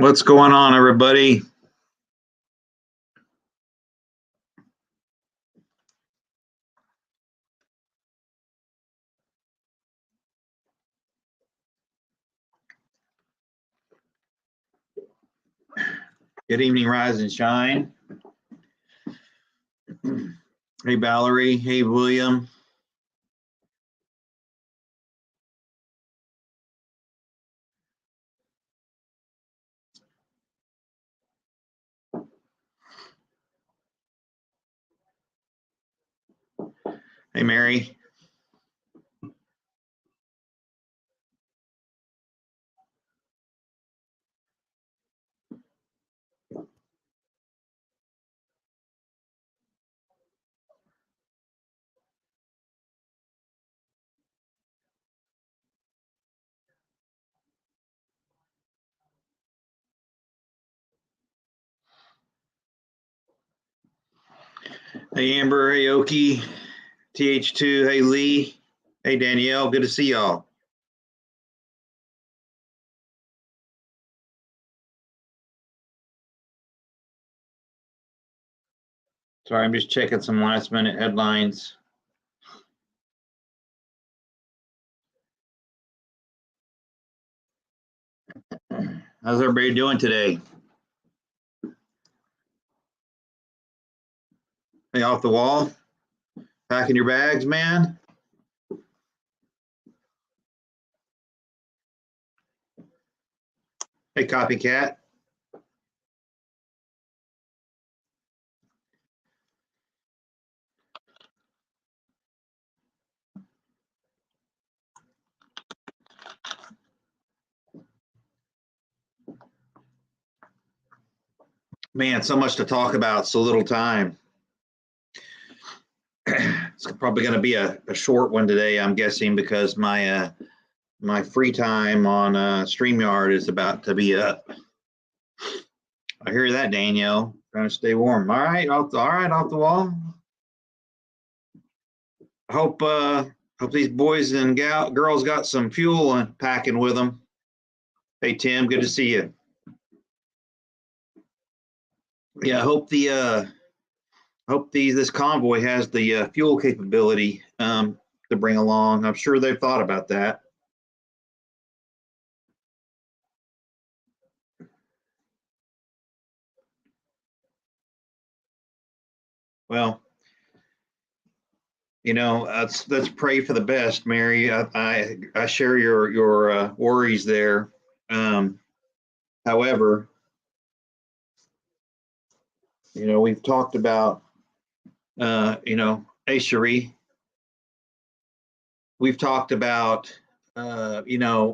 What's going on, everybody? Good evening, Rise and Shine. Hey, Valerie. Hey, William. Hey, Mary. Hey, Amber. Hey, Oki. TH2. Hey, Lee. Hey, Danielle. Good to see y'all. Sorry, I'm just checking some last-minute headlines. How's everybody doing today? Hey, off the wall? Packing your bags, man? Hey, copycat. Man, so much to talk about, so little time. It's probably going to be a short one today, I'm guessing, because my free time on StreamYard is about to be up. I hear that, Danielle. Trying to stay warm. All right, off the wall. I hope these boys and girls got some fuel and packing with them. Hey, Tim, good to see you. Yeah, I hope this convoy has the fuel capability to bring along. I'm sure they've thought about that. Well, let's pray for the best, Mary. I share your worries there. However, we've talked about hey, Cherie, we've talked about the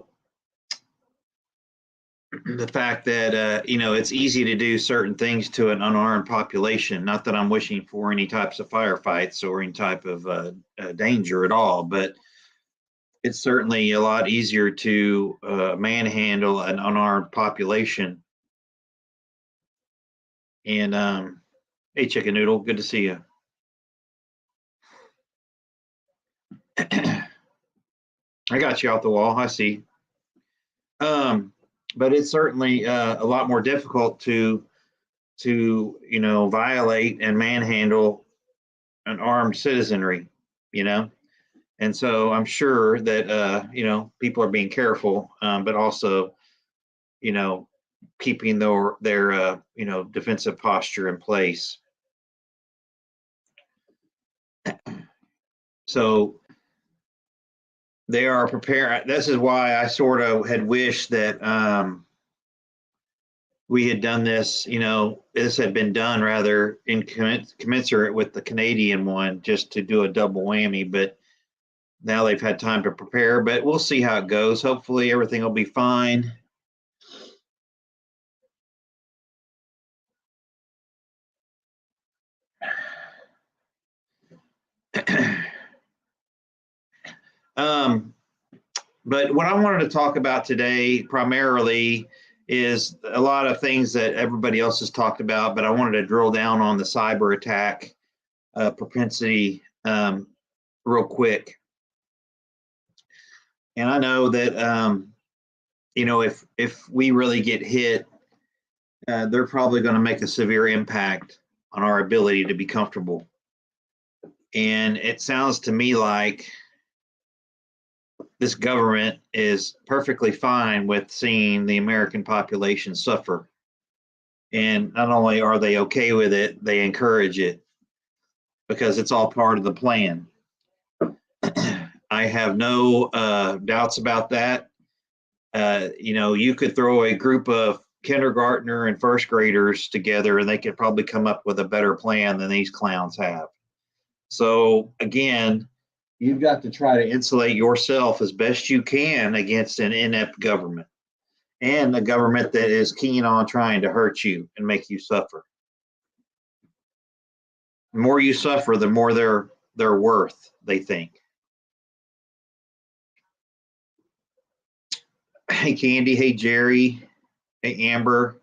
fact that it's easy to do certain things to an unarmed population. Not that I'm wishing for any types of firefights or any type of danger at all, but it's certainly a lot easier to manhandle an unarmed population. And hey, Chicken Noodle, good to see you. I got you off the wall. I see. But it's certainly a lot more difficult to violate and manhandle an armed citizenry, and so I'm sure that people are being careful, but also keeping their defensive posture in place. So they are prepared. This is why I sort of had wished that we had done this, this had been done rather in commensurate with the Canadian one, just to do a double whammy. But now they've had time to prepare, but we'll see how it goes. Hopefully everything will be fine. But what I wanted to talk about today primarily is a lot of things that everybody else has talked about, but I wanted to drill down on the cyber attack propensity real quick. And I know that if we really get hit, they're probably going to make a severe impact on our ability to be comfortable. And it sounds to me like this government is perfectly fine with seeing the American population suffer. And not only are they okay with it, they encourage it because it's all part of the plan. I have no doubts about that. You could throw a group of kindergartner and first graders together and they could probably come up with a better plan than these clowns have. So again, you've got to try to insulate yourself as best you can against an inept government and a government that is keen on trying to hurt you and make you suffer. The more you suffer, the more they're worth, they think. Hey Candy, hey Jerry, hey Amber,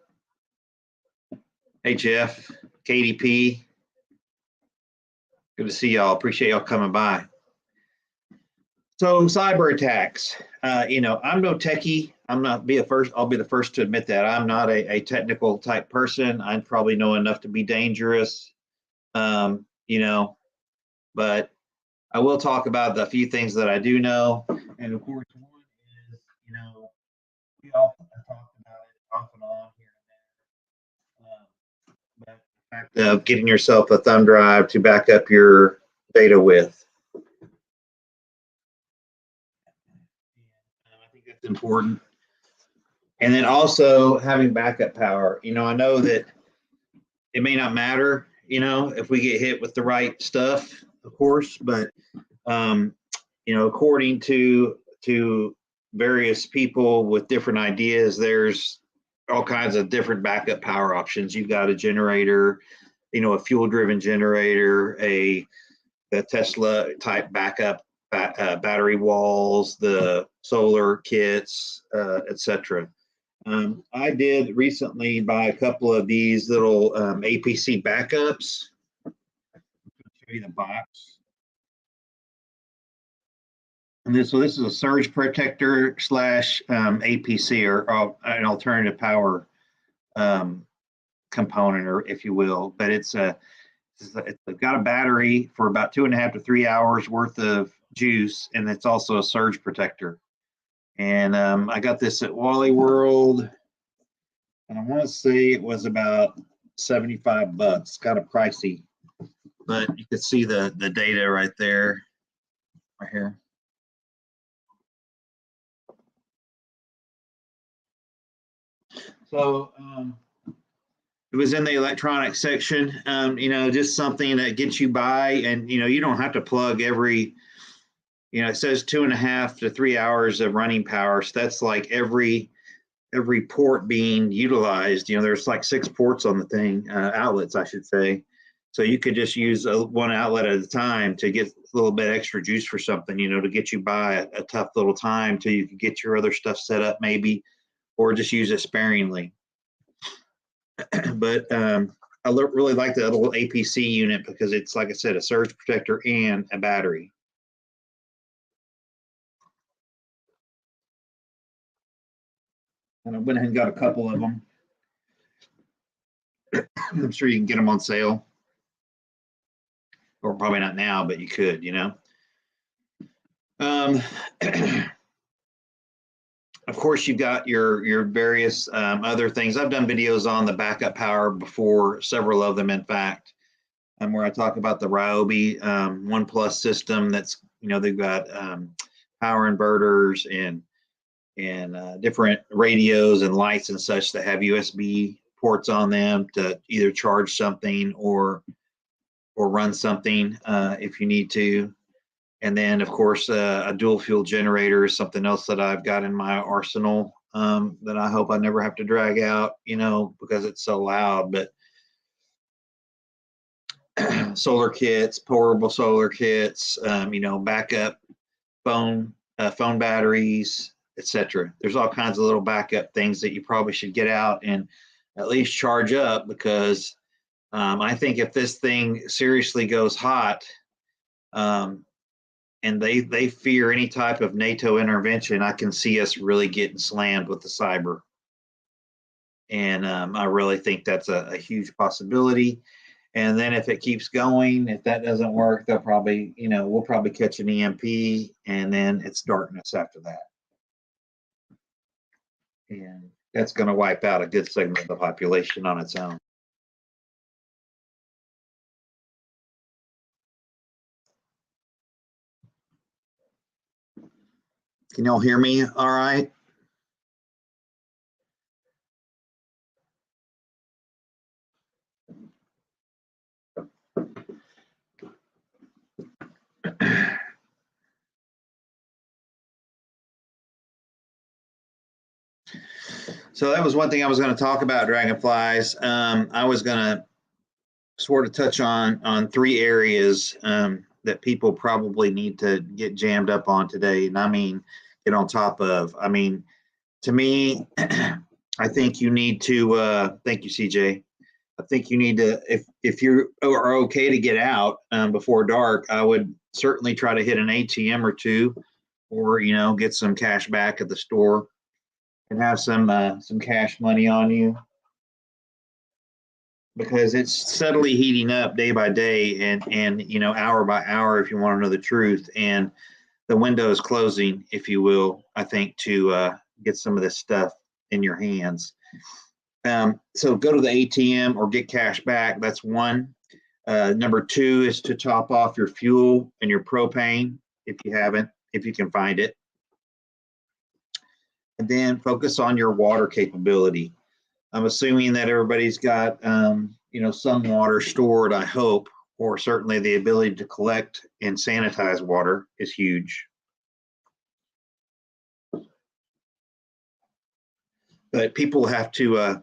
hey Jeff, KDP. Good to see y'all. Appreciate y'all coming by. So cyber attacks. I'm no techie. I'll be the first to admit that. I'm not a technical type person. I probably know enough to be dangerous. But I will talk about the few things that I do know. And of course, one is, we all talk about it off and on here and there. But the fact of getting yourself a thumb drive to back up your data with. I think that's important. And then also having backup power. I know that it may not matter, if we get hit with the right stuff, of course, but according to various people with different ideas, there's all kinds of different backup power options. You've got a generator, a fuel-driven generator, a Tesla type backup battery walls, the solar kits, etc. I did recently buy a couple of these little APC backups. I'll show you the box. And so this is a surge protector slash APC or an alternative power component, or if you will. But it's got a battery for about 2.5 to 3 hours worth of juice, and it's also a surge protector. And I got this at Wally World, and I want to say it was about $75. Kind of pricey, but you can see the data right there, right here. So it was in the electronics section. Just something that gets you by, and you don't have to plug every. It says 2.5 to 3 hours of running power. So that's like every port being utilized. There's like 6 ports on the thing, outlets, I should say. So you could just use one outlet at a time to get a little bit extra juice for something, to get you by a tough little time till you can get your other stuff set up maybe, or just use it sparingly. But I really like that little APC unit because it's, like I said, a surge protector and a battery. And I went ahead and got a couple of them. I'm sure you can get them on sale. Or probably not now, but you could, Of course, you've got your various other things. I've done videos on the backup power before, several of them, in fact, where I talk about the Ryobi OnePlus system. That's, they've got power inverters and different radios and lights and such that have USB ports on them to either charge something or run something if you need to. And then, of course, a dual fuel generator is something else that I've got in my arsenal that I hope I never have to drag out, because it's so loud. But solar kits, portable solar kits, backup phone batteries, etc. There's all kinds of little backup things that you probably should get out and at least charge up, because I think if this thing seriously goes hot, and they fear any type of NATO intervention, I can see us really getting slammed with the cyber. And I really think that's a huge possibility. And then if it keeps going, if that doesn't work, they'll probably, we'll probably catch an EMP, and then it's darkness after that. And that's going to wipe out a good segment of the population on its own. Can y'all hear me all right? So that was one thing I was going to talk about, dragonflies. I was going to sort of touch on three areas that people probably need to get jammed up on today. And I mean, get on top of. I mean, to me, I think you need to, thank you, CJ. I think you need to, if you are okay to get out before dark, I would certainly try to hit an ATM or two, or, get some cash back at the store and have some cash money on you, because it's steadily heating up day by day and hour by hour, if you want to know the truth. And the window is closing, if you will, I think, to get some of this stuff in your hands. So go to the ATM or get cash back. That's one. Number two is to top off your fuel and your propane if you can find it. And then focus on your water capability. I'm assuming that everybody's got, some water stored, I hope, or certainly the ability to collect and sanitize water is huge. But people have to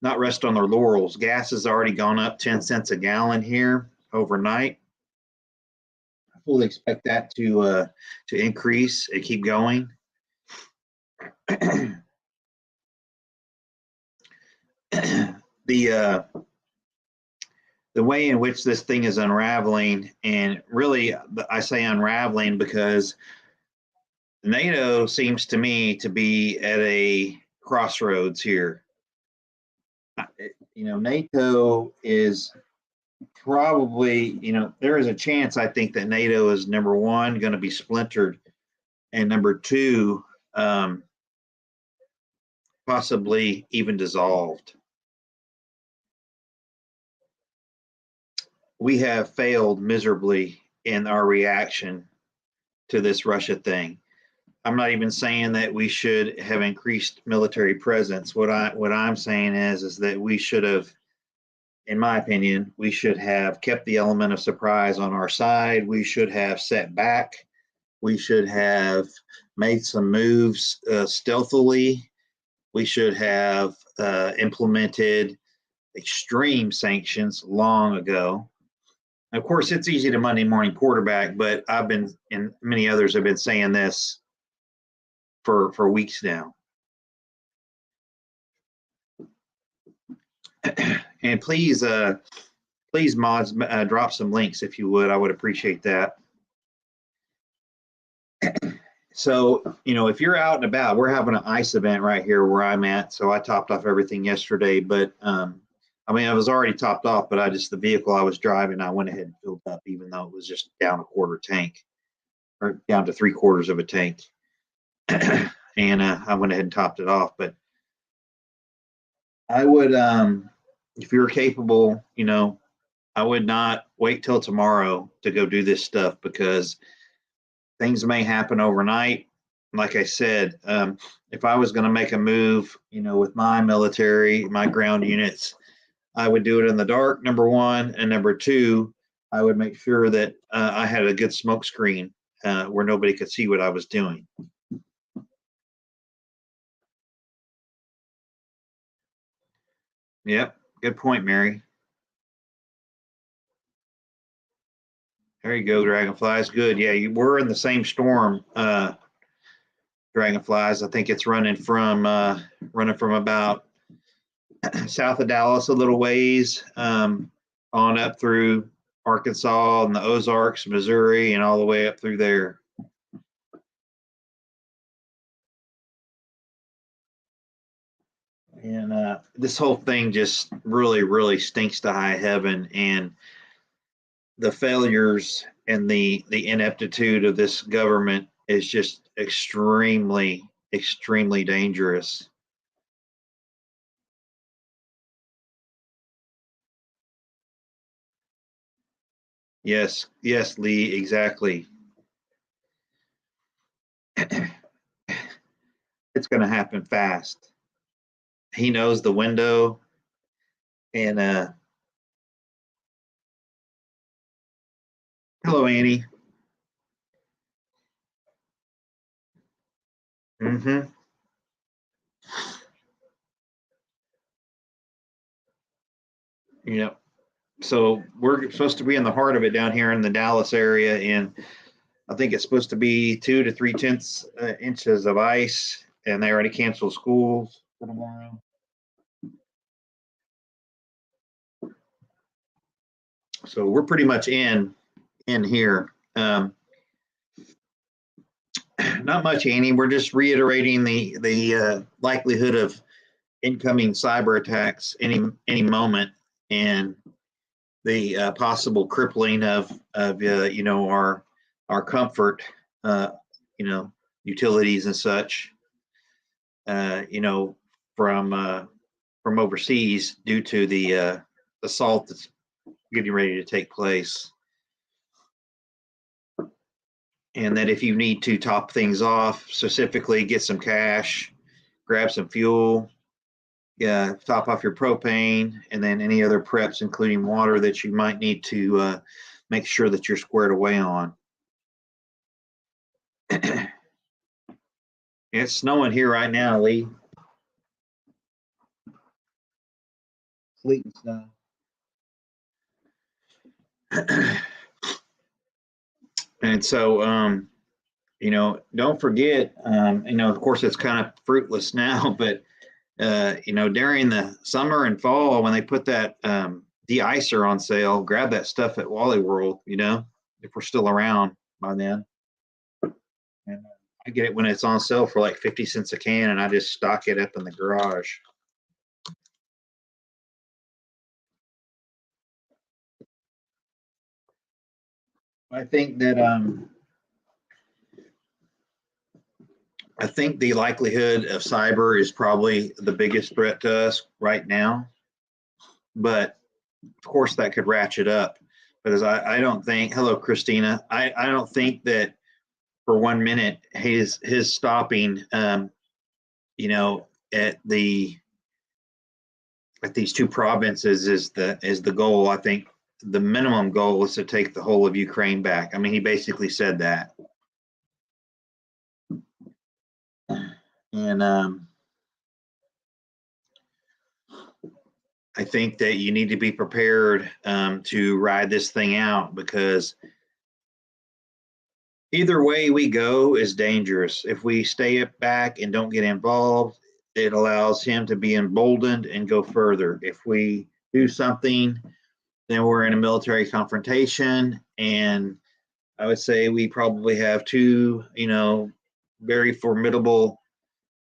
not rest on their laurels. Gas has already gone up 10 cents a gallon here overnight. I fully expect that to increase and keep going. The way in which this thing is unraveling, and really I say unraveling because NATO seems to me to be at a crossroads here. NATO is probably, there is a chance, I think, that NATO is, number one, going to be splintered, and number two, possibly even dissolved. We have failed miserably in our reaction to this Russia thing. I'm not even saying that we should have increased military presence. What I'm saying is that we should have, in my opinion, we should have kept the element of surprise on our side. We should have set back. We should have made some moves stealthily. We should have implemented extreme sanctions long ago. Of course, it's easy to Monday morning quarterback, but I've been, and many others have been saying this for weeks now. And please, mods, drop some links if you would. I would appreciate that. So, if you're out and about, we're having an ice event right here where I'm at. So I topped off everything yesterday, but I was already topped off, but the vehicle I was driving, I went ahead and filled up, even though it was just down a quarter tank, or down to 3/4 of a tank. And I went ahead and topped it off. But I would, if you're capable, I would not wait till tomorrow to go do this stuff, because things may happen overnight. Like I said, if I was going to make a move, with my military, my ground units, I would do it in the dark, number one. And number two, I would make sure that I had a good smoke screen where nobody could see what I was doing. Yep, good point, Mary. There you go, dragonflies. Good. Yeah, we're in the same storm, dragonflies. I think it's running from about south of Dallas a little ways, on up through Arkansas and the Ozarks, Missouri, and all the way up through there. And this whole thing just really, really stinks to high heaven. And the failures and the ineptitude of this government is just extremely, extremely dangerous. Yes, yes, Lee, exactly. It's going to happen fast. He knows the window, and hello, Annie. Mm-hmm. Yep. So we're supposed to be in the heart of it down here in the Dallas area, and I think it's supposed to be 2 to 3 tenths inches of ice, and they already canceled schools for tomorrow. So we're pretty much in here. Not much, Annie. We're just reiterating the likelihood of incoming cyber attacks any moment, and the possible crippling of our comfort, uh, you know, utilities and such, you know, from overseas due to the assault that's getting ready to take place. And that if you need to top things off, specifically get some cash, grab some fuel, yeah, top off your propane, and then any other preps, including water, that you might need to make sure that you're squared away on. It's snowing here right now, Lee. Sleet and snow. And so, don't forget, of course, it's kind of fruitless now, but during the summer and fall when they put that de-icer on sale, grab that stuff at Wally World, if we're still around by then. And I get it when it's on sale for like 50 cents a can, and I just stock it up in the garage. I think that I think the likelihood of cyber is probably the biggest threat to us right now, but of course that could ratchet up. Because I don't think, hello Christina, I don't think that for 1 minute his stopping you know at the at these two provinces is the goal. I think the minimum goal is to take the whole of Ukraine back. I mean, he basically said that. And I think that you need to be prepared to ride this thing out, because either way we go is dangerous. If we stay back and don't get involved, it allows him to be emboldened and go further. If we do something, then we're in a military confrontation, and I would say we probably have two, very formidable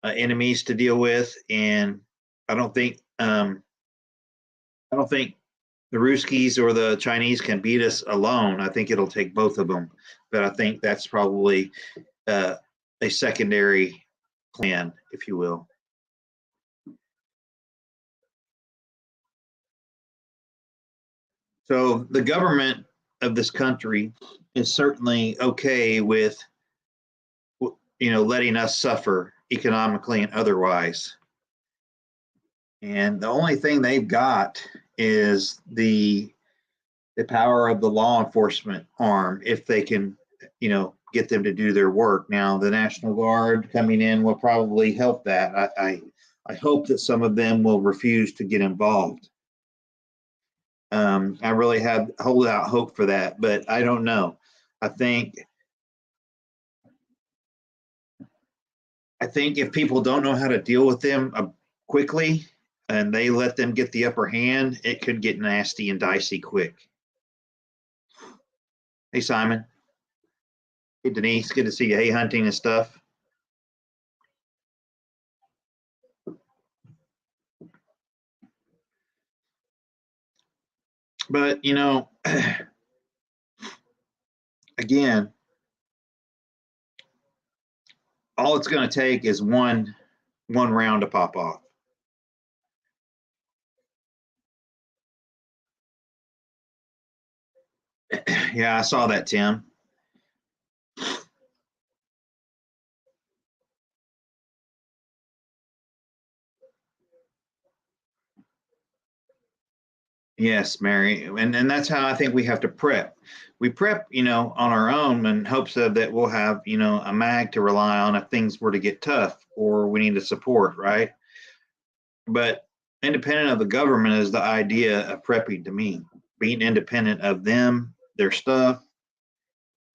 enemies to deal with, and I don't think I don't think the Ruskies or the Chinese can beat us alone. I think it'll take both of them, but I think that's probably uh, a secondary plan, if you will. So the government of this country is certainly okay with, letting us suffer economically and otherwise. And the only thing they've got is the power of the law enforcement arm, if they can, get them to do their work. Now, the National Guard coming in will probably help that. I hope that some of them will refuse to get involved. I really have hold out hope for that, but I don't know. I think I think if people don't know how to deal with them quickly, and they let them get the upper hand, it could get nasty and dicey quick. Hey, Simon. Hey, Denise. Good to see you. Hey, Hunting and stuff. But again, all it's going to take is one round to pop off. Yeah, I saw that, Tim. Yes, Mary, and that's how I think we have to prep. We prep, on our own in hopes of that we'll have, a mag to rely on if things were to get tough or we need to support, right? But independent of the government is the idea of prepping to me, being independent of them, their stuff,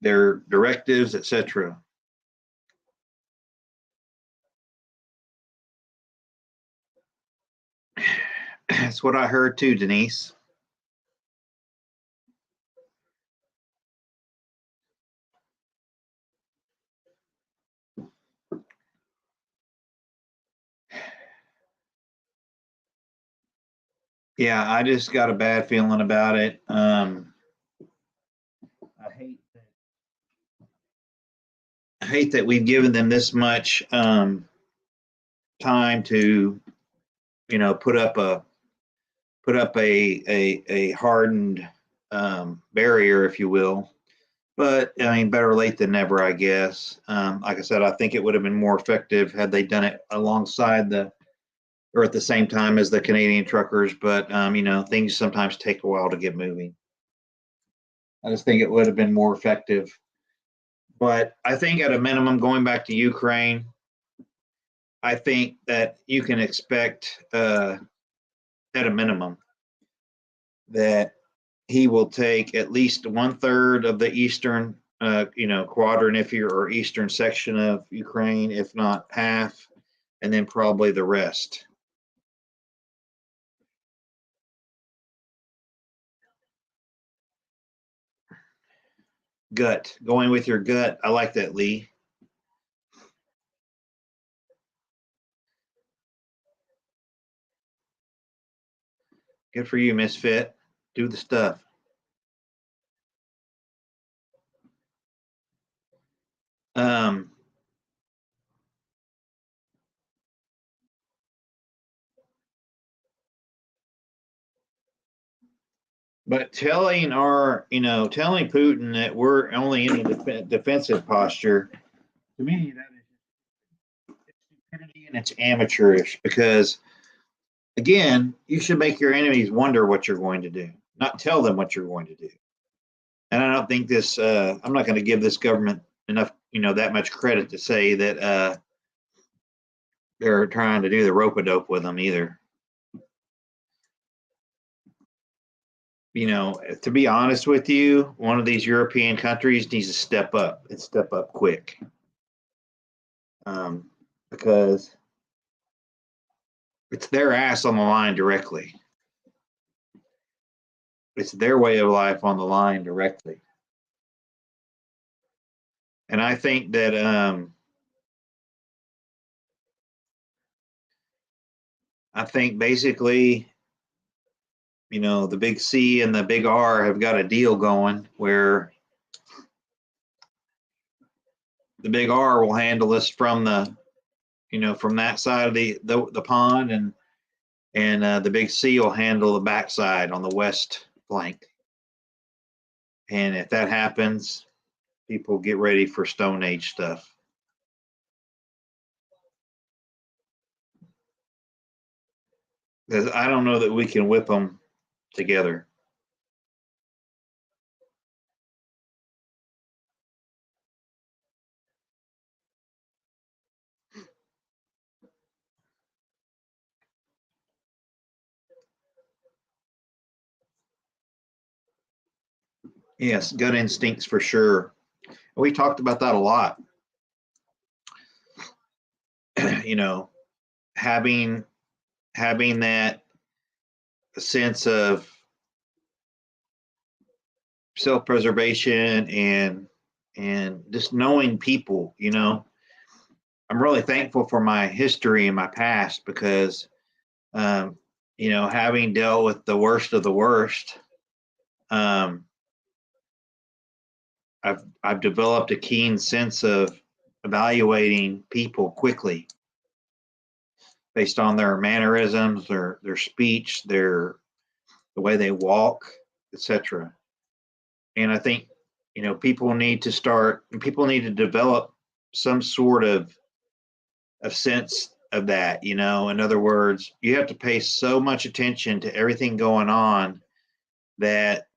their directives, etc. That's what I heard too, Denise. Yeah, I just got a bad feeling about it. I hate I hate that we've given them this much time to, put up a hardened barrier, if you will. But I mean, better late than never, I guess. Like I said, I think it would have been more effective had they done it alongside or at the same time as the Canadian truckers. But things sometimes take a while to get moving. I just think it would have been more effective. But I think at a minimum, going back to Ukraine, I think that you can expect, at a minimum, that he will take at least one third of the eastern, quadrant, if you or eastern section of Ukraine, if not half, and then probably the rest. Gut, going with your gut. I like that, Lee. Good for you, Misfit. Do the stuff. Um, but telling Putin that we're only in a defensive posture, to me, that is stupidity and it's amateurish because, again, you should make your enemies wonder what you're going to do, not tell them what you're going to do. And I don't think I'm not going to give this government enough, that much credit to say that they're trying to do the rope a dope with them either. To be honest with you, one of these European countries needs to step up and step up quick. Because it's their ass on the line directly. It's their way of life on the line directly. And I think that basically, the big C and the big R have got a deal going where the big R will handle us from from that side of the pond, and the big C will handle the backside on the west flank. And if that happens, people get ready for Stone Age stuff. Because I don't know that we can whip them together. Yes, gut instincts for sure. We talked about that a lot. you know, having that sense of self-preservation and just knowing people. I'm really thankful for my history and my past because, having dealt with the worst of the worst, um, I've developed a keen sense of evaluating people quickly based on their mannerisms, their speech, the way they walk, etc. And I think, people need to develop some sort of sense of that. In other words, you have to pay so much attention to everything going on that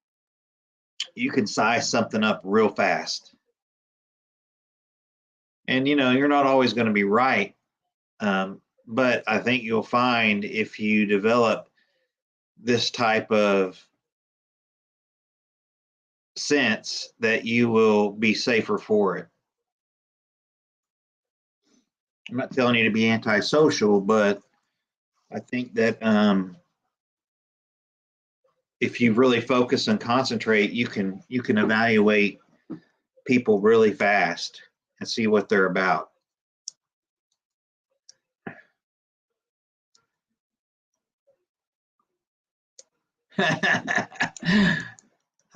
you can size something up real fast. And you're not always going to be right. But I think you'll find if you develop this type of sense that you will be safer for it. I'm not telling you to be antisocial, but I think that if you really focus and concentrate, you can evaluate people really fast and see what they're about.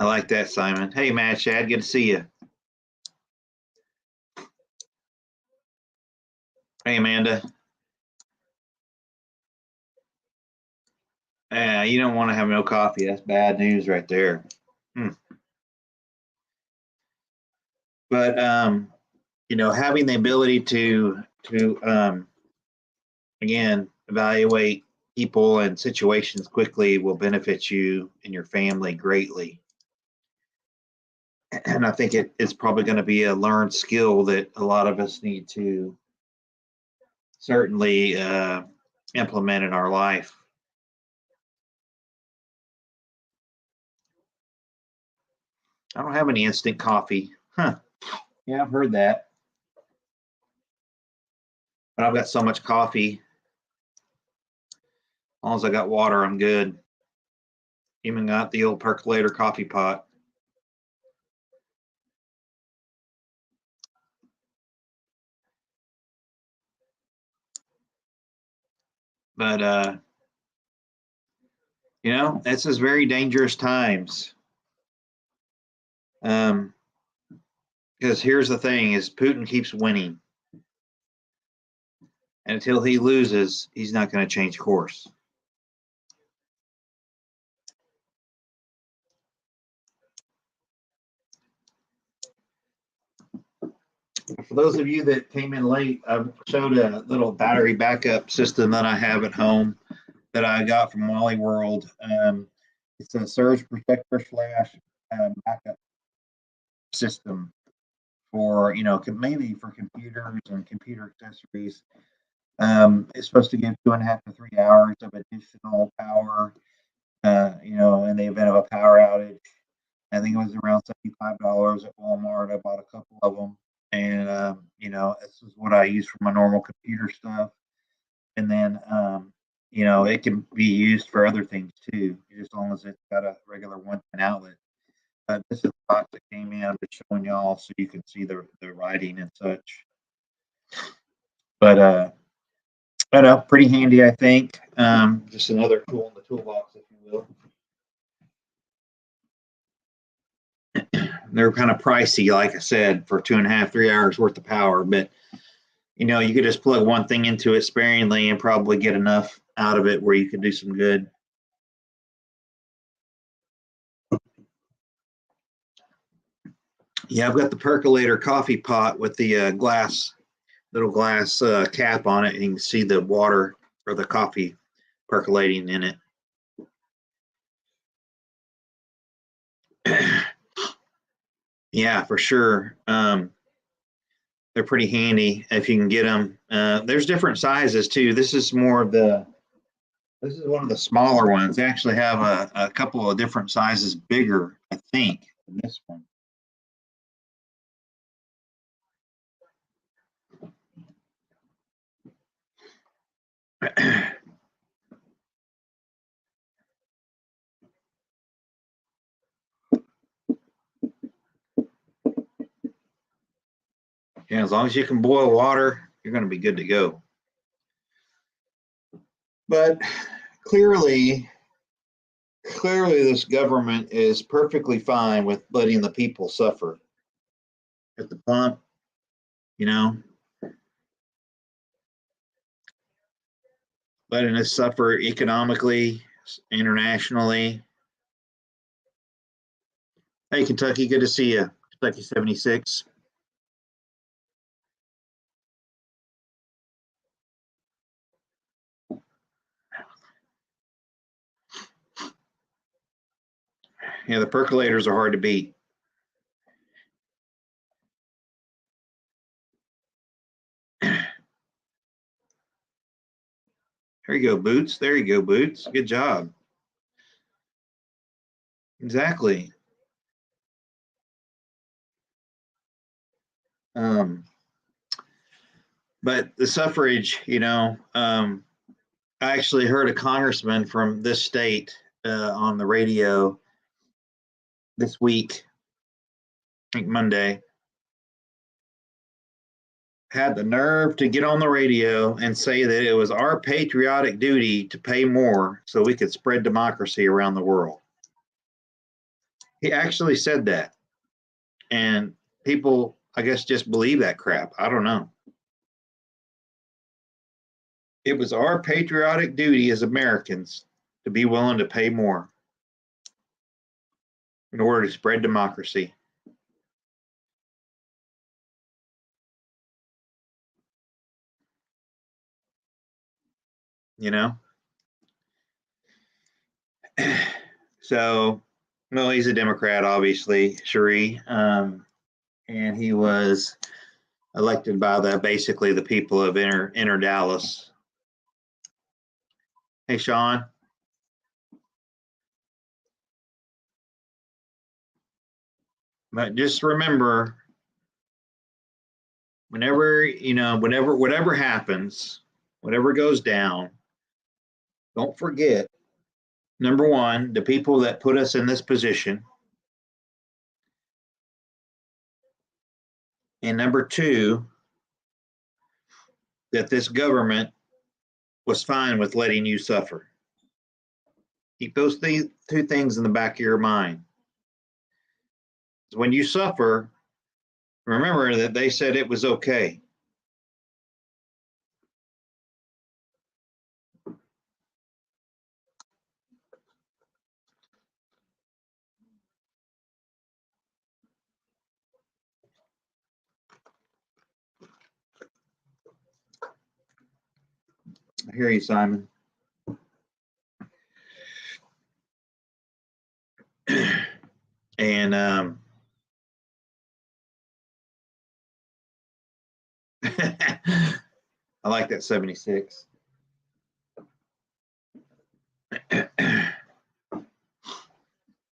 I like that, Simon. Hey, Matt, Shad, good to see you. Hey, Amanda. You don't want to have no coffee. That's bad news right there. But having the ability to again evaluate people and situations quickly will benefit you and your family greatly. And I think it's probably going to be a learned skill that a lot of us need to certainly implement in our life. I don't have any instant coffee. Huh. Yeah, I've heard that. But I've got so much coffee. As long as I got water, I'm good. Even got the old percolator coffee pot. But this is very dangerous times. Because here's the thing: is Putin keeps winning, and until he loses, he's not going to change course. For those of you that came in late, I showed a little battery backup system that I have at home that I got from Wally World. It's a surge protector / backup system for mainly for computers and computer accessories. It's supposed to give 2.5 to 3 hours of additional power. In the event of a power outage. I think it was around $75 at Walmart. I bought a couple of them, and this is what I use for my normal computer stuff. And then it can be used for other things too, as long as it's got a regular 110 outlet. This is the box that came in. I'm just showing y'all so you can see the writing and such. But I know, pretty handy, I think. Just another tool in the toolbox, if you will. They're kind of pricey, like I said, for 2.5, 3 hours worth of power. But you could just plug one thing into it sparingly and probably get enough out of it where you could do some good. Yeah, I've got the percolator coffee pot with the little glass cap on it, and you can see the water or the coffee percolating in it. Yeah, for sure. They're pretty handy if you can get them. There's different sizes too. This is one of the smaller ones. They actually have a couple of different sizes bigger, I think, than this one. Yeah, as long as you can boil water, you're going to be good to go. But clearly, clearly this government is perfectly fine with letting the people suffer at the pump, you know, letting us suffer economically, internationally. Hey, Kentucky, good to see you. Kentucky 76. Yeah, the percolators are hard to beat. There you go, Boots. There you go, Boots. Good job. Exactly. But the suffrage, I actually heard a congressman from this state on the radio this week, I think Monday, had the nerve to get on the radio and say that it was our patriotic duty to pay more so we could spread democracy around the world. He actually said that. And people, I guess, just believe that crap. I don't know. It was our patriotic duty as Americans to be willing to pay more in order to spread democracy. You know? So, well, he's a Democrat, obviously, Cherie. And he was elected by basically the people of inner Dallas. Hey, Sean. But just remember, whatever happens, whatever goes down, don't forget, number one, the people that put us in this position. And number two, that this government was fine with letting you suffer. Keep those two things in the back of your mind. When you suffer, remember that they said it was okay. I hear you, Simon. And I like that 76.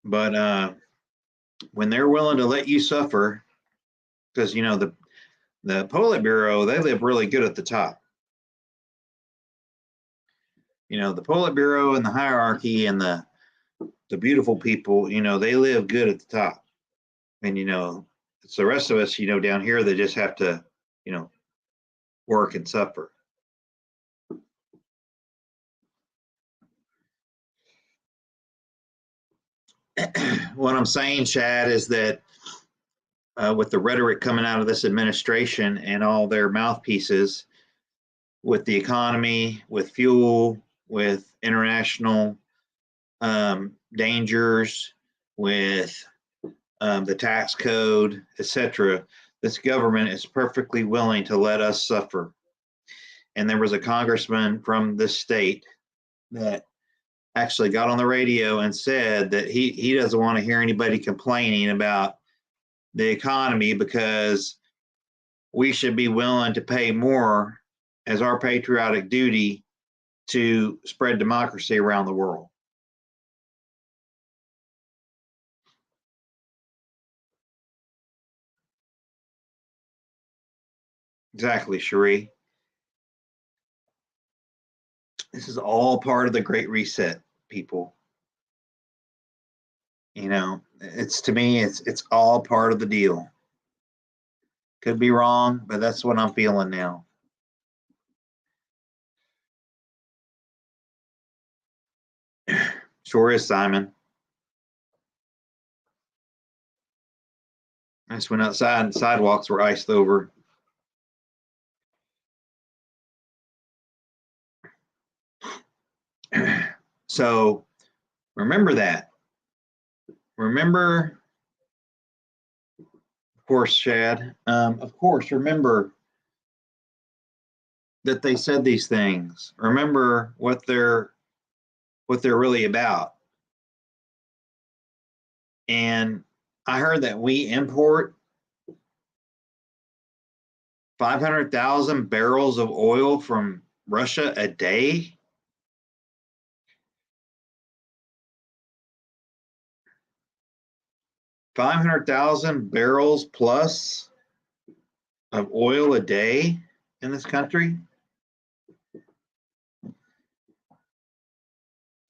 But when they're willing to let you suffer, because the Politburo, they live really good at the top. The Politburo and the hierarchy and the beautiful people, they live good at the top. And it's the rest of us, down here that just have to, work and suffer. What I'm saying, Chad, is that with the rhetoric coming out of this administration and all their mouthpieces, with the economy, with fuel, with international dangers, with the tax code, etc., this government is perfectly willing to let us suffer. And there was a congressman from this state that actually got on the radio and said that he doesn't want to hear anybody complaining about the economy because we should be willing to pay more as our patriotic duty to spread democracy around the world. Exactly, Cherie. This is all part of the Great Reset, people. It's, to me, it's all part of the deal. Could be wrong, but that's what I'm feeling now. Sure is, Simon. I just went outside and sidewalks were iced over. So remember that. Remember, of course, Shad. Of course, remember that they said these things. Remember what they're really about. And I heard that we import 500,000 barrels of oil from Russia a day. $500,000 barrels plus of oil a day in this country.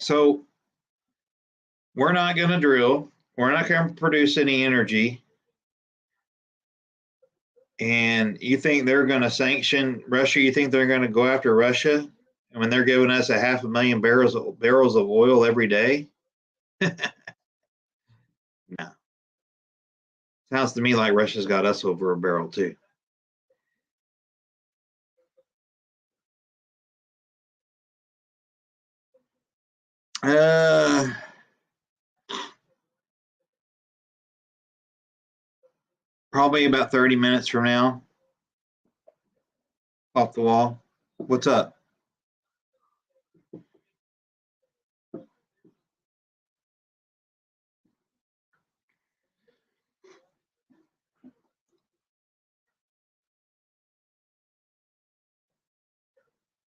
So we're not going to drill. We're not going to produce any energy. And you think they're going to sanction Russia? You think they're going to go after Russia when they're giving us 500,000 barrels of oil every day? No. Sounds to me like Russia's got us over a barrel too. Probably about 30 minutes from now. Off the wall. What's up?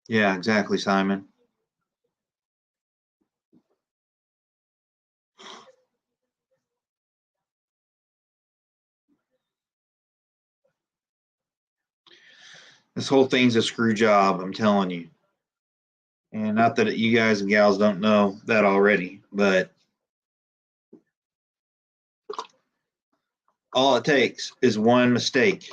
Yeah, exactly, Simon. This whole thing's a screw job, I'm telling you. And not that you guys and gals don't know that already, but all it takes is one mistake.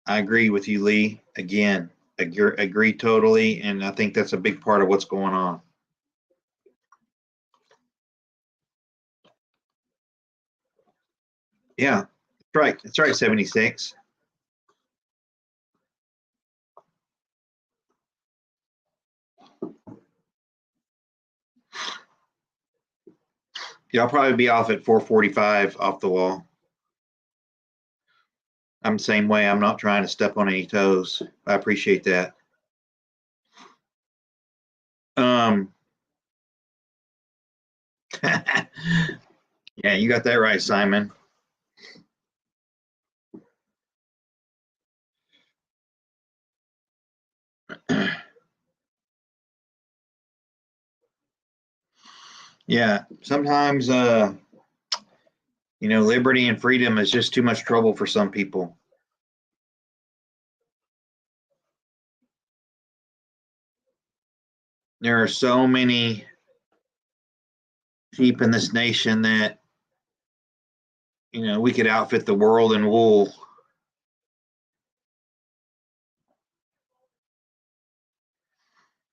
I agree with you, Lee. Again, agree totally. And I think that's a big part of what's going on. Yeah, that's right. That's right, 76. Yeah, I'll probably be off at 4:45 off the wall. I'm the same way. I'm not trying to step on any toes. I appreciate that. Yeah, you got that right, Simon. Yeah, sometimes liberty and freedom is just too much trouble for some people. There are so many sheep in this nation that we could outfit the world in wool.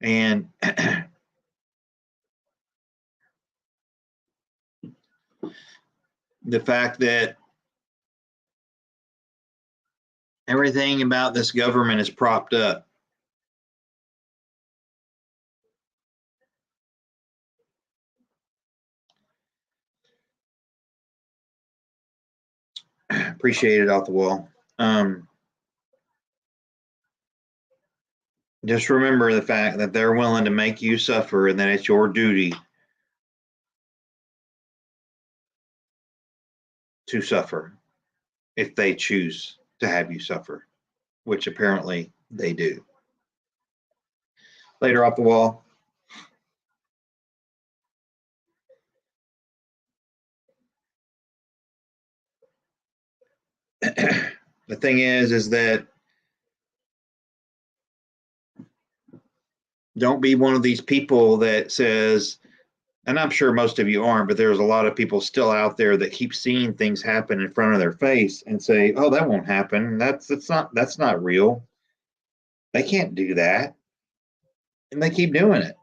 And the fact that everything about this government is propped up. Appreciate it off the wall. Just remember the fact that they're willing to make you suffer and that it's your duty to suffer if they choose to have you suffer, which apparently they do. Later off the wall. The thing is that don't be one of these people that says, and I'm sure most of you aren't, but there's a lot of people still out there that keep seeing things happen in front of their face and say, "Oh, that won't happen. That's not real. They can't do that," and they keep doing it.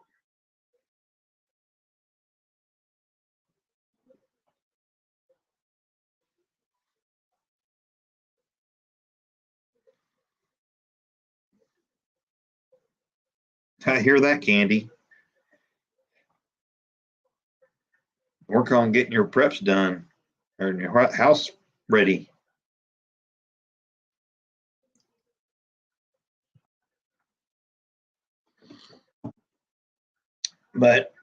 I hear that, Candy. Work on getting your preps done or your house ready. But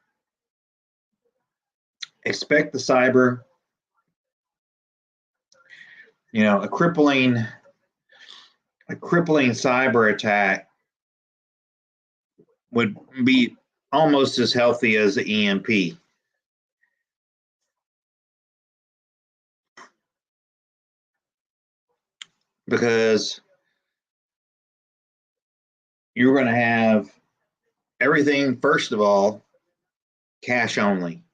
expect the cyber, a crippling cyber attack would be almost as healthy as the EMP. Because you're going to have everything, first of all, cash only.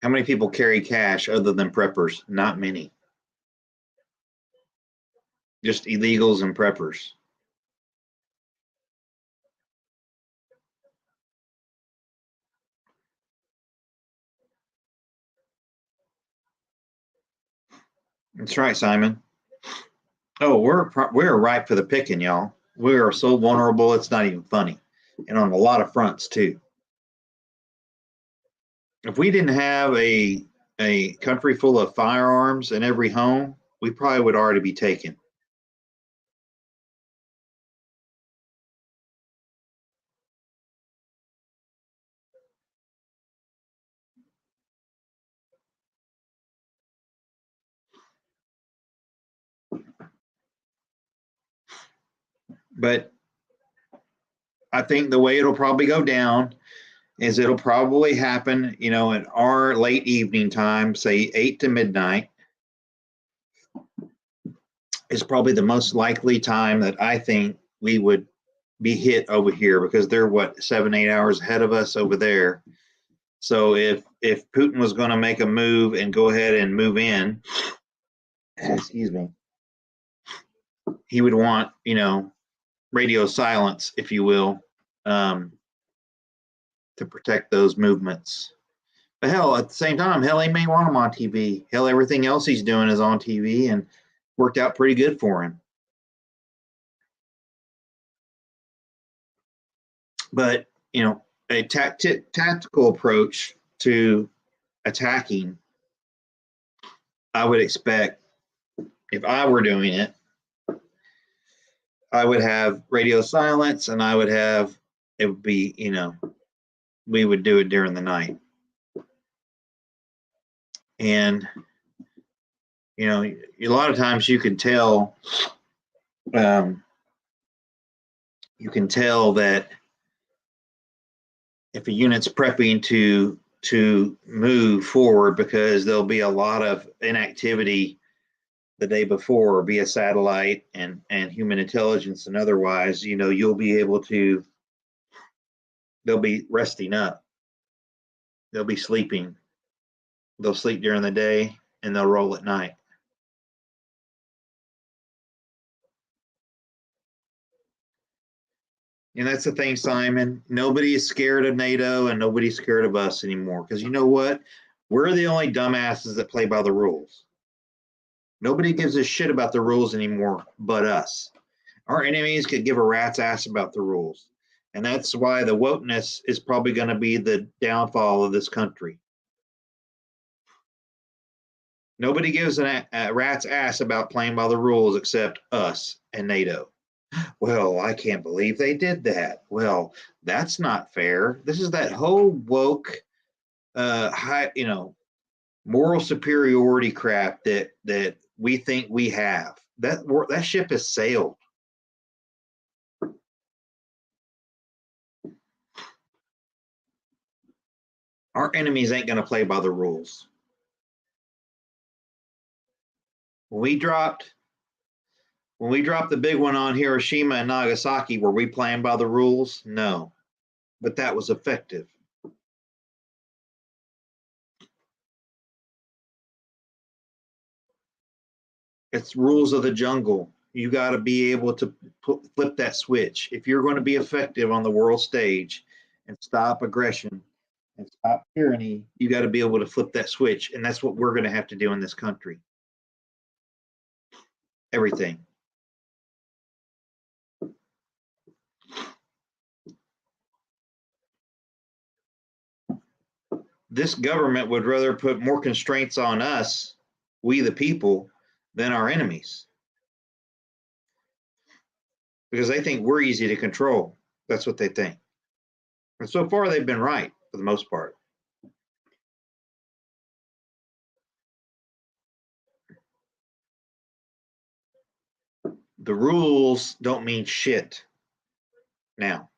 How many people carry cash other than preppers? Not many. Just illegals and preppers. That's right, Simon. Oh, we're ripe for the picking, y'all. We are so vulnerable, it's not even funny, and on a lot of fronts too. If we didn't have a country full of firearms in every home, we probably would already be taken. But I think the way it'll probably go down is it'll probably happen, in our late evening time, say 8 to midnight, is probably the most likely time that I think we would be hit over here because they're what 7-8 hours ahead of us over there. So if Putin was going to make a move and go ahead and move in, excuse me, he would want radio silence, if you will, to protect those movements. But hell, at the same time, hell, he may want him on TV. Hell, everything else he's doing is on TV and worked out pretty good for him. But a tactical approach to attacking, I would expect, if I were doing it, I would have radio silence, and it would be, we would do it during the night. And, a lot of times you can tell that if a unit's prepping to move forward, because there'll be a lot of inactivity the day before via satellite and human intelligence and otherwise, you'll be able to, they'll be resting up. They'll be sleeping. They'll sleep during the day and they'll roll at night. And that's the thing, Simon. Nobody is scared of NATO and nobody's scared of us anymore. Because you know what? We're the only dumbasses that play by the rules. Nobody gives a shit about the rules anymore but us. Our enemies could give a rat's ass about the rules. And that's why the wokeness is probably going to be the downfall of this country. Nobody gives a rat's ass about playing by the rules except us and NATO. Well, I can't believe they did that. Well, that's not fair. This is that whole woke, moral superiority crap that we think we have. That ship has sailed. Our enemies ain't going to play by the rules. When we dropped the big one on Hiroshima and Nagasaki, were we playing by the rules? No, but that was effective. It's rules of the jungle. You got to be able to flip that switch. If you're going to be effective on the world stage and stop aggression and stop tyranny, you got to be able to flip that switch. And that's what we're going to have to do in this country. Everything. this government would rather put more constraints on us, we the people, than our enemies. Because they think we're easy to control. That's what they think. And so far, they've been right for the most part. The rules don't mean shit now.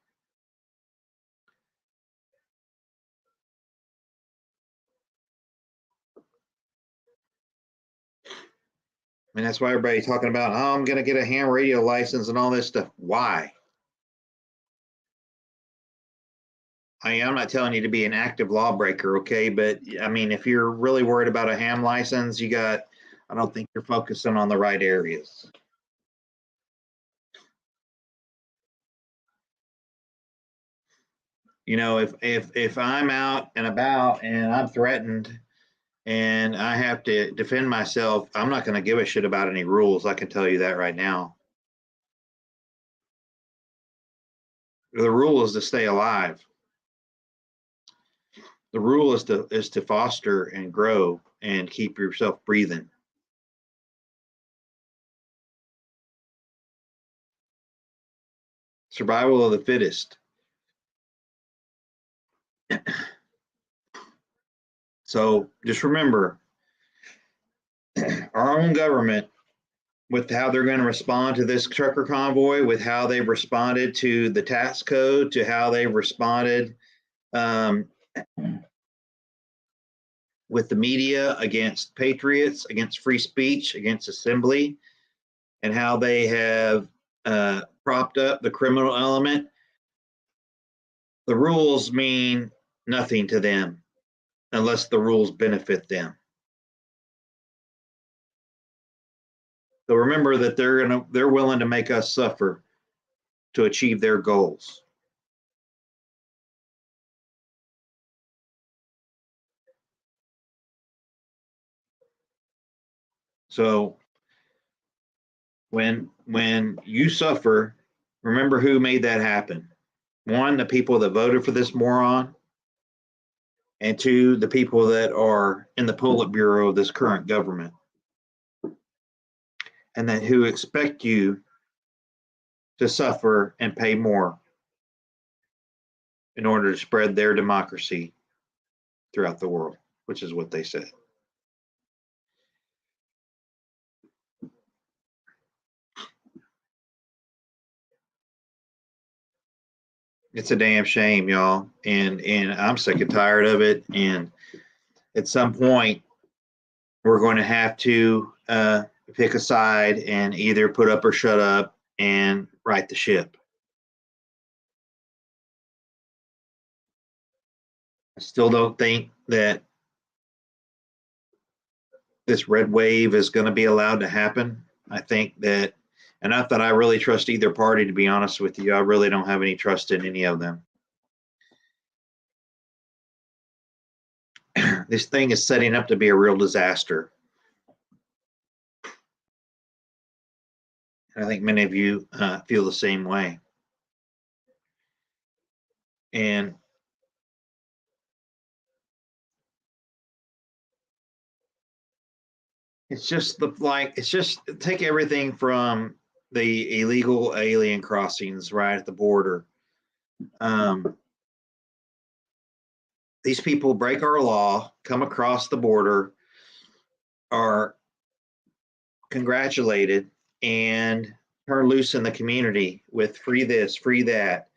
And that's why everybody's talking about, oh, I'm going to get a ham radio license and all this stuff. Why? I'm not telling you to be an active lawbreaker, okay? But I mean, if you're really worried about a ham license, I don't think you're focusing on the right areas. You know, if I'm out and about and I'm threatened and I have to defend myself, I'm not going to give a shit about any rules. I can tell you that right now. The rule is to stay alive. The rule is to foster and grow and keep yourself breathing. Survival of the fittest. So just remember, our own government, with how they're going to respond to this trucker convoy, with how they've responded to the tax code, to how they've responded with the media against patriots, against free speech, against assembly, and how they have propped up the criminal element. The rules mean nothing to them unless the rules benefit them. So remember that they're willing to make us suffer to achieve their goals. So when you suffer, remember who made that happen. One, the people that voted for this moron, and two, the people that are in the Politburo of this current government, and that who expect you to suffer and pay more in order to spread their democracy throughout the world, which is what they said. It's a damn shame, y'all, and I'm sick and tired of it. And at some point, we're going to have to pick a side and either put up or shut up and right the ship. I still don't think that this red wave is going to be allowed to happen. I think that, and not that I really trust either party, to be honest with you. I really don't have any trust in any of them. This thing is setting up to be a real disaster. I think many of you feel the same way. And it's just take everything from the illegal alien crossings right at the border. These people break our law, come across the border, are congratulated, and turn loose in the community with free this, free that,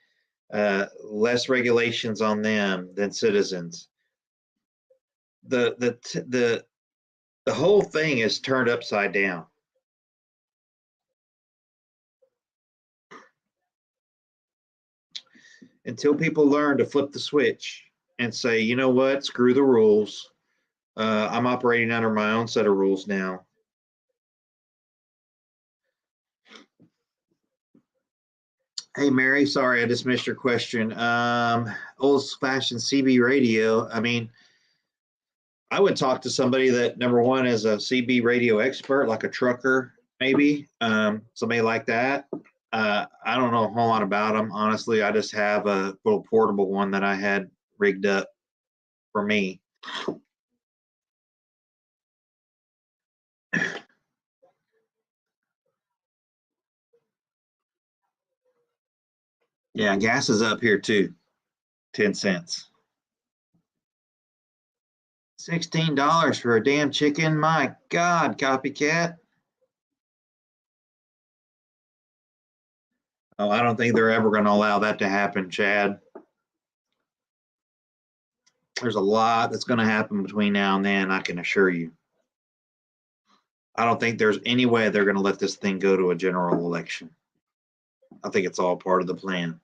less regulations on them than citizens. The whole thing is turned upside down. Until people learn to flip the switch and say, you know what, screw the rules. I'm operating under my own set of rules now. Hey, Mary, sorry, I just missed your question. Old-fashioned CB radio. I mean, I would talk to somebody that, number one, is a CB radio expert, like a trucker, maybe, somebody like that. I don't know a whole lot about them, honestly. I just have a little portable one that I had rigged up for me. Yeah, gas is up here too, 10 cents. $16 for a damn chicken. My God, copycat. Oh, I don't think they're ever going to allow that to happen, Chad. There's a lot that's going to happen between now and then, I can assure you. I don't think there's any way they're going to let this thing go to a general election. I think it's all part of the plan.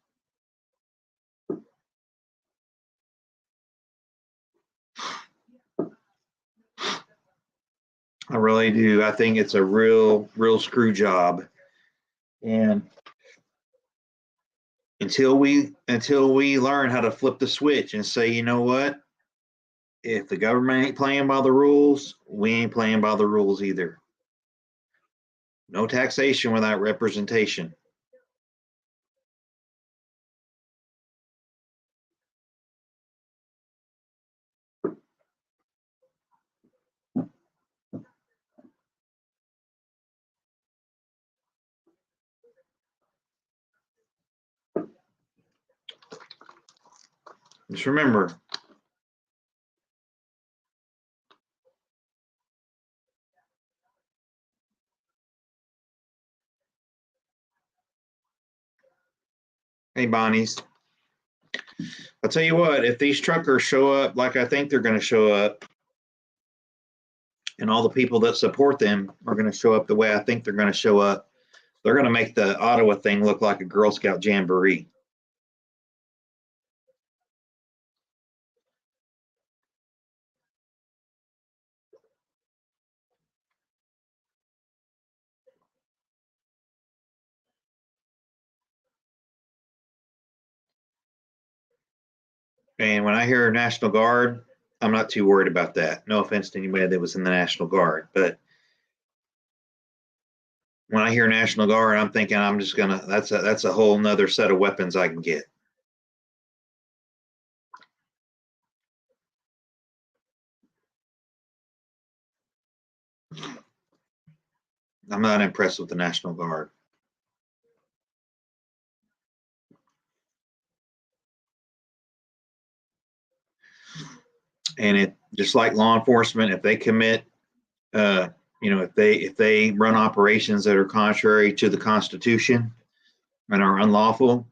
I really do. I think it's a real screw job. And until we learn how to flip the switch and say, you know what? If the government ain't playing by the rules, we ain't playing by the rules either. No taxation without representation. Just remember, hey, Bonnies, I'll tell you what, if these truckers show up like I think they're going to show up, and all the people that support them are going to show up the way I think they're going to show up, they're going to make the Ottawa thing look like a Girl Scout jamboree. And when I hear National Guard, I'm not too worried about that. No offense to anybody that was in the National Guard, but when I hear National Guard, I'm thinking I'm just gonna that's a whole nother set of weapons I can get. I'm not impressed with the National Guard. And it just like law enforcement, if they commit if they run operations that are contrary to the Constitution and are unlawful,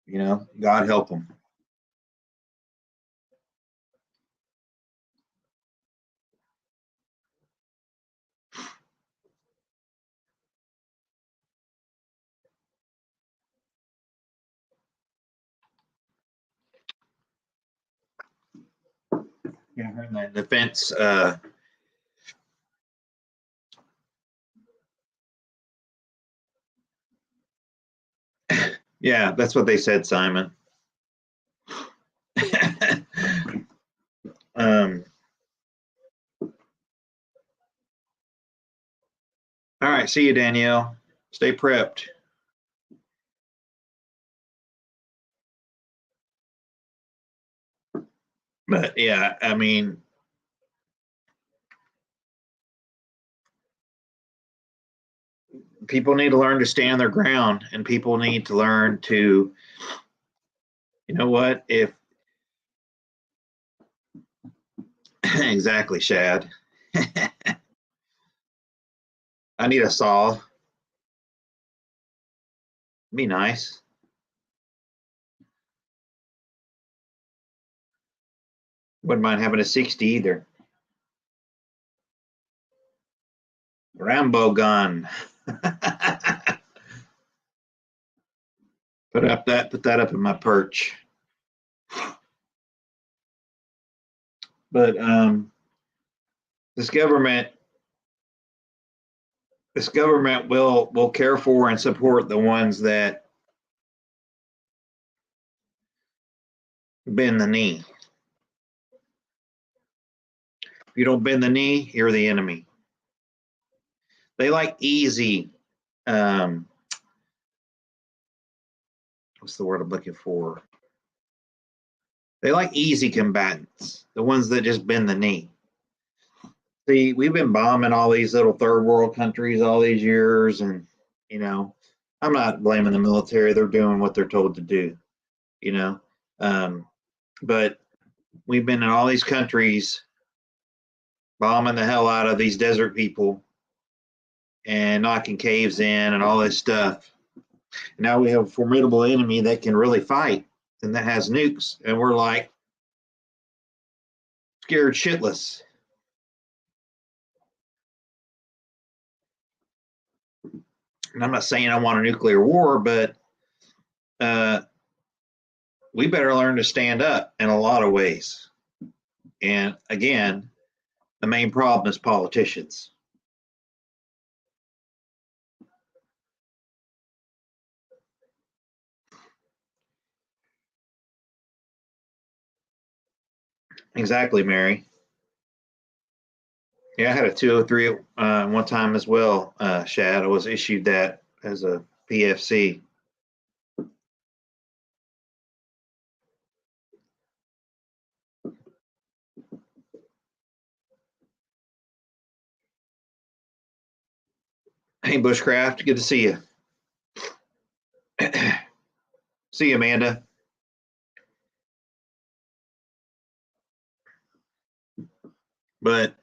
God help them. Yeah, I heard that defense. Yeah, that's what they said, Simon. All right, see you, Danielle. Stay prepped. But yeah, I mean, people need to learn to stand their ground, and people need to learn to, you know what, if exactly, Shad. I need a saw. Be nice. Wouldn't mind having a 60 either. Rambo gun. Put that up in my perch. But this government will care for and support the ones that bend the knee. If you don't bend the knee, you're the enemy. They like easy. What's the word I'm looking for? They like easy combatants, the ones that just bend the knee. See, we've been bombing all these little third world countries all these years, and you know, I'm not blaming the military. They're doing what they're told to do, you know. Um, but we've been in all these countries bombing the hell out of these desert people and knocking caves in and all this stuff. Now we have a formidable enemy that can really fight and that has nukes, and we're like scared shitless. And I'm not saying I want a nuclear war, but we better learn to stand up in a lot of ways. And again, the main problem is politicians. Exactly, Mary. Yeah, I had a 203 one time as well, Shad. I was issued that as a PFC. Hey, Bushcraft, good to see you. See you, Amanda. But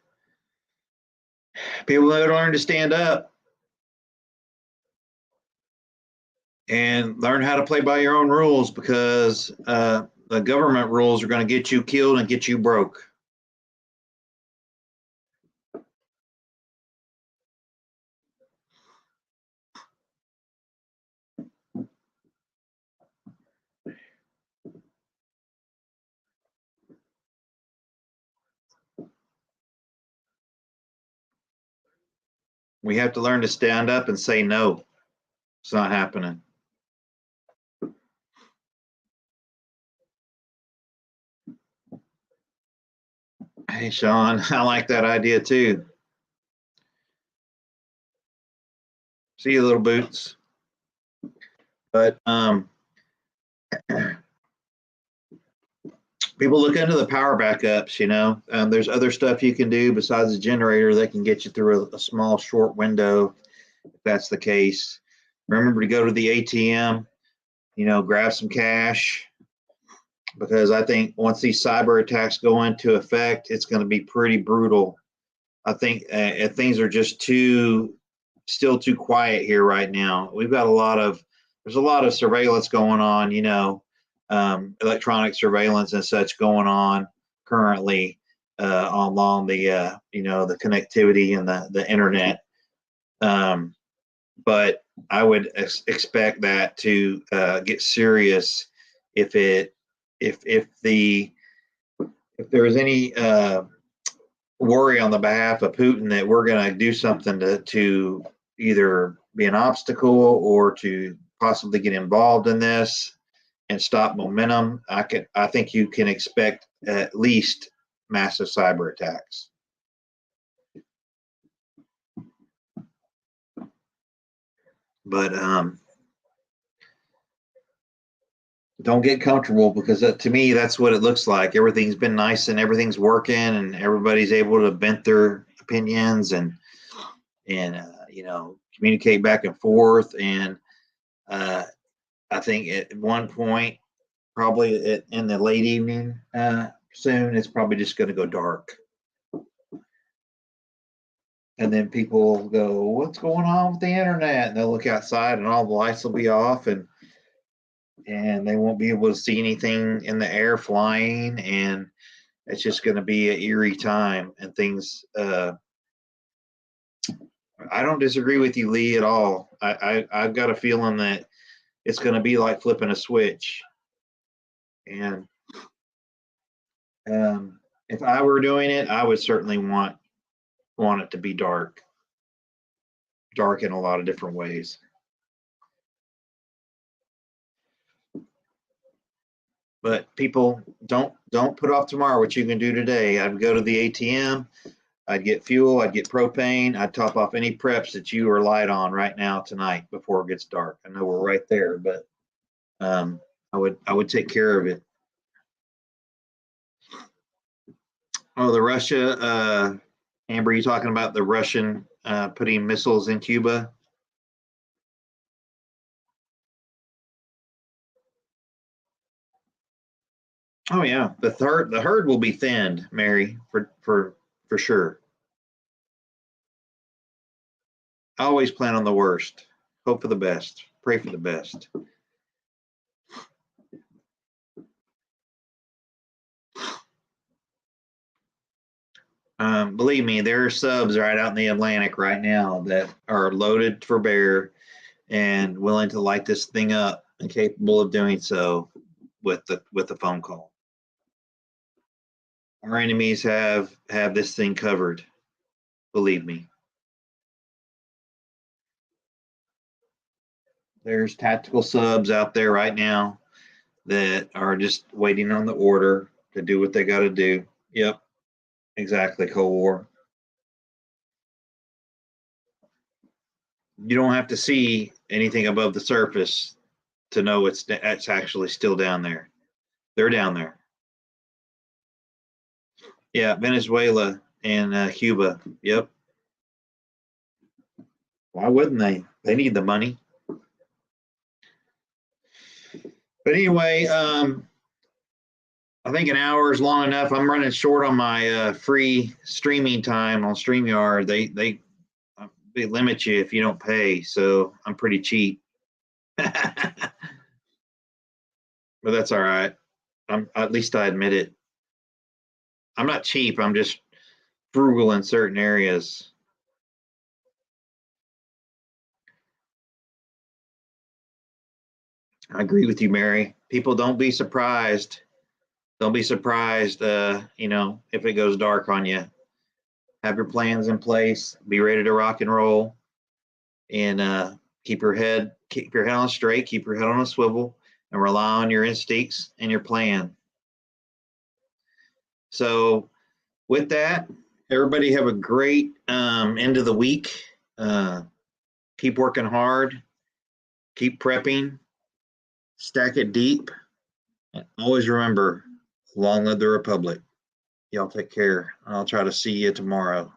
people that learn to stand up and learn how to play by your own rules, because the government rules are going to get you killed and get you broke. We have to learn to stand up and say no. It's not happening. Hey, Sean, I like that idea too. See you, little boots. But people look into the power backups. There's other stuff you can do besides the generator that can get you through a small, short window. If that's the case, remember to go to the ATM. Grab some cash, because I think once these cyber attacks go into effect, it's going to be pretty brutal. I think things are just still too quiet here right now. There's a lot of surveillance going on, electronic surveillance and such going on currently along the the connectivity and the internet. But I would expect that to get serious if there is any worry on the behalf of Putin that we're going to do something to either be an obstacle or to possibly get involved in this and stop momentum. I think you can expect at least massive cyber attacks. But don't get comfortable, because to me that's what it looks like. Everything's been nice and everything's working and everybody's able to vent their opinions and communicate back and forth. And I think at one point, probably in the late evening soon, it's probably just going to go dark. And then people go, "What's going on with the internet?" And they'll look outside and all the lights will be off, and they won't be able to see anything in the air flying, and it's just going to be an eerie time. And things I don't disagree with you, Lee, at all. I've got a feeling that it's going to be like flipping a switch. And if I were doing it, I would certainly want it to be dark in a lot of different ways. But people, don't put off tomorrow what you can do today. I'd go to the ATM, I'd get fuel, I'd get propane, I'd top off any preps that you are light on right now tonight before it gets dark. I know we're right there, but I would take care of it. Oh, the Russia, Amber, you talking about the Russian putting missiles in Cuba? Oh yeah, the herd will be thinned, Mary, for sure. Always plan on the worst. Hope for the best. Pray for the best. Believe me, there are subs right out in the Atlantic right now that are loaded for bear and willing to light this thing up and capable of doing so with the phone call. Our enemies have this thing covered. Believe me. There's tactical subs out there right now that are just waiting on the order to do what they got to do. Yep, exactly. Cold War. You don't have to see anything above the surface to know it's actually still down there. They're down there. Yeah, Venezuela and Cuba. Yep. Why wouldn't they? They need the money. But anyway, I think an hour is long enough. I'm running short on my free streaming time on StreamYard. They limit you if you don't pay, so I'm pretty cheap. But that's all right. At least I admit it. I'm not cheap. I'm just frugal in certain areas. I agree with you, Mary. People, don't be surprised. Don't be surprised, if it goes dark on you. Have your plans in place. Be ready to rock and roll, and keep your head on straight. Keep your head on a swivel, and rely on your instincts and your plan. So, with that, everybody have a great end of the week. Keep working hard. Keep prepping. Stack it deep. And always remember, long live the Republic. Y'all take care. I'll try to see you tomorrow.